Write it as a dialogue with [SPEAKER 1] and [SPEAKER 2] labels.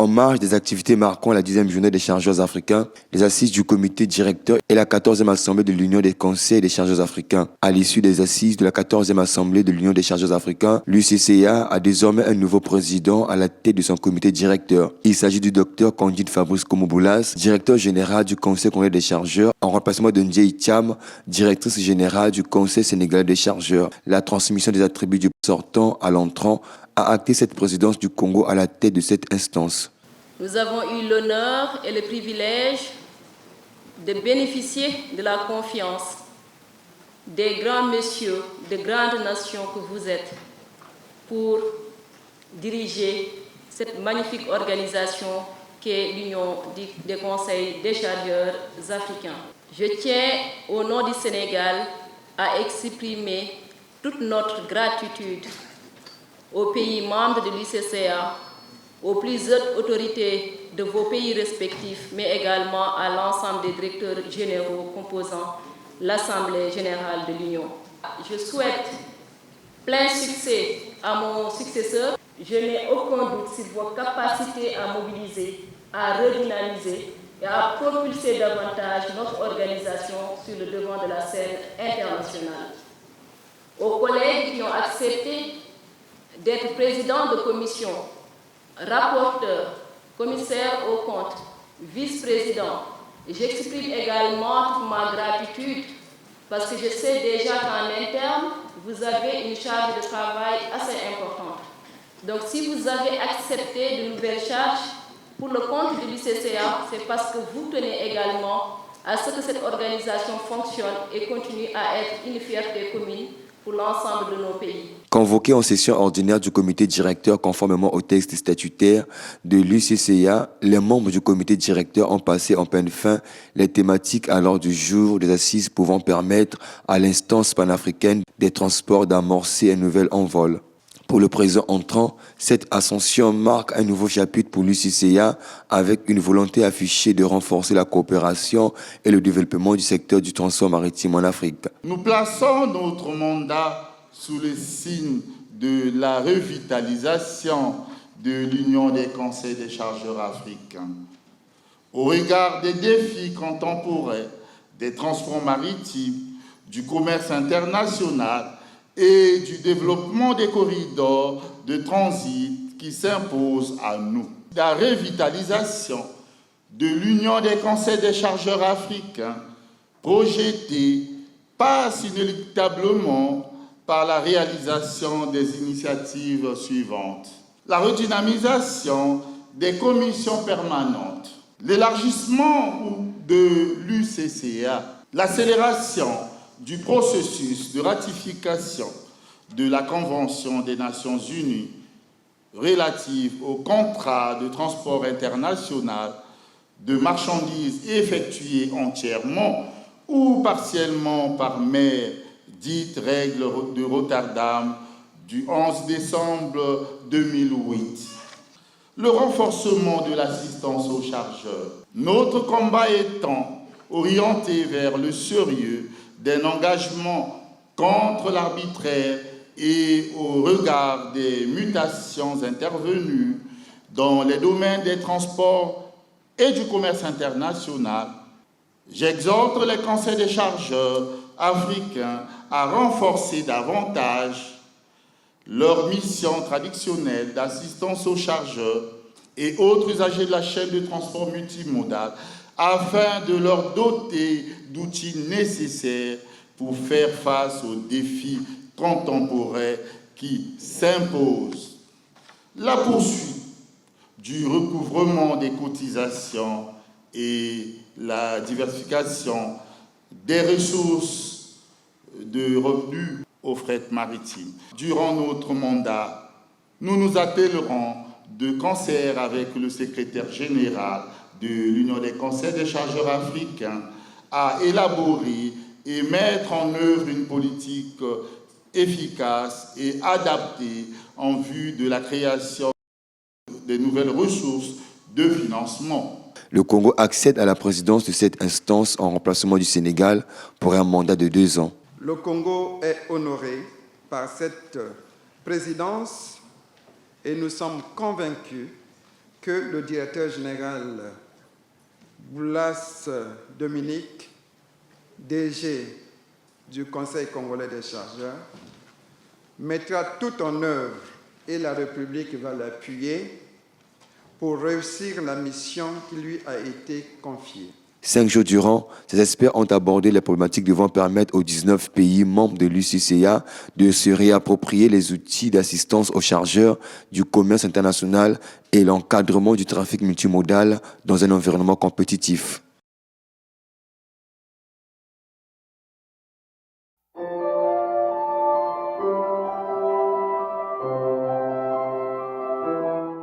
[SPEAKER 1] En marge des activités marquant la 10e journée des chargeurs africains, les assises du comité directeur et la 14e assemblée de l'Union des conseils des chargeurs africains. À l'issue des assises de la 14e assemblée de l'Union des chargeurs africains, l'UCCA a désormais un nouveau président à la tête de son comité directeur. Il s'agit du docteur Candide Fabrice Komoboulas, directeur général du conseil congolais des chargeurs, en remplacement de Ndiaye Thiam, directrice générale du conseil sénégalais des chargeurs. La transmission des attributs du sortant à l'entrant a acté cette présidence du Congo à la tête de cette instance.
[SPEAKER 2] Nous avons eu l'honneur et le privilège de bénéficier de la confiance des grands messieurs, de grandes nations que vous êtes pour diriger cette magnifique organisation qu'est l'Union des conseils des chargeurs africains. Je tiens, au nom du Sénégal, à exprimer toute notre gratitude aux pays membres de l'UCCA, aux plus hautes autorités de vos pays respectifs, mais également à l'ensemble des directeurs généraux composant l'Assemblée générale de l'Union. Je souhaite plein succès à mon successeur. Je n'ai aucun doute sur vos capacités à mobiliser, à redynamiser et à propulser davantage notre organisation sur le devant de la scène internationale. Aux collègues qui ont accepté d'être président de commission, rapporteur, commissaire aux comptes, vice-président, j'exprime également toute ma gratitude parce que je sais déjà qu'en interne, vous avez une charge de travail assez importante. Donc si vous avez accepté de nouvelles charges pour le compte de l'UCCA, c'est parce que vous tenez également à ce que cette organisation fonctionne et continue à être une fierté commune pour l'ensemble de nos pays.
[SPEAKER 1] Convoqués en session ordinaire du comité directeur conformément au texte statutaire de l'UCCA, les membres du comité directeur ont passé en peine fin les thématiques à l'ordre du jour des assises pouvant permettre à l'instance panafricaine des transports d'amorcer un nouvel envol. Pour le président entrant, cette ascension marque un nouveau chapitre pour l'UCCA avec une volonté affichée de renforcer la coopération et le développement du secteur du transport maritime en Afrique.
[SPEAKER 3] Nous plaçons notre mandat sous le signe de la revitalisation de l'Union des conseils des chargeurs africains. Au regard des défis contemporains, des transports maritimes, du commerce international et du développement des corridors de transit qui s'imposent à nous. La revitalisation de l'Union des conseils des chargeurs africains projetée passe inéluctablement par la réalisation des initiatives suivantes. La redynamisation des commissions permanentes, l'élargissement de l'UCCA, l'accélération du processus de ratification de la Convention des Nations Unies relative au contrat de transport international de marchandises effectuées entièrement ou partiellement par mer, dite règle de Rotterdam du 11 décembre 2008. Le renforcement de l'assistance aux chargeurs. Notre combat étant orienté vers le sérieux d'un engagement contre l'arbitraire et au regard des mutations intervenues dans les domaines des transports et du commerce international, j'exhorte les conseils des chargeurs africains à renforcer davantage leur mission traditionnelle d'assistance aux chargeurs et autres usagers de la chaîne de transport multimodal afin de leur doter d'outils nécessaires pour faire face aux défis contemporains qui s'imposent. La poursuite du recouvrement des cotisations et la diversification des ressources de revenus au fret maritime. Durant notre mandat, nous nous attellerons de concert avec le secrétaire général de l'Union des conseils des chargeurs africains à élaborer et mettre en œuvre une politique efficace et adaptée en vue de la création de nouvelles ressources de financement.
[SPEAKER 1] Le Congo accède à la présidence de cette instance en remplacement du Sénégal pour un mandat de 2 ans.
[SPEAKER 4] Le Congo est honoré par cette présidence et nous sommes convaincus que le directeur général Boulas Dominique, DG du Conseil congolais des chargeurs, mettra tout en œuvre, et la République va l'appuyer, pour réussir la mission qui lui a été confiée.
[SPEAKER 1] 5 jours durant, ces experts ont abordé les problématiques devant permettre aux 19 pays membres de l'UCCA de se réapproprier les outils d'assistance aux chargeurs du commerce international et l'encadrement du trafic multimodal dans un environnement compétitif.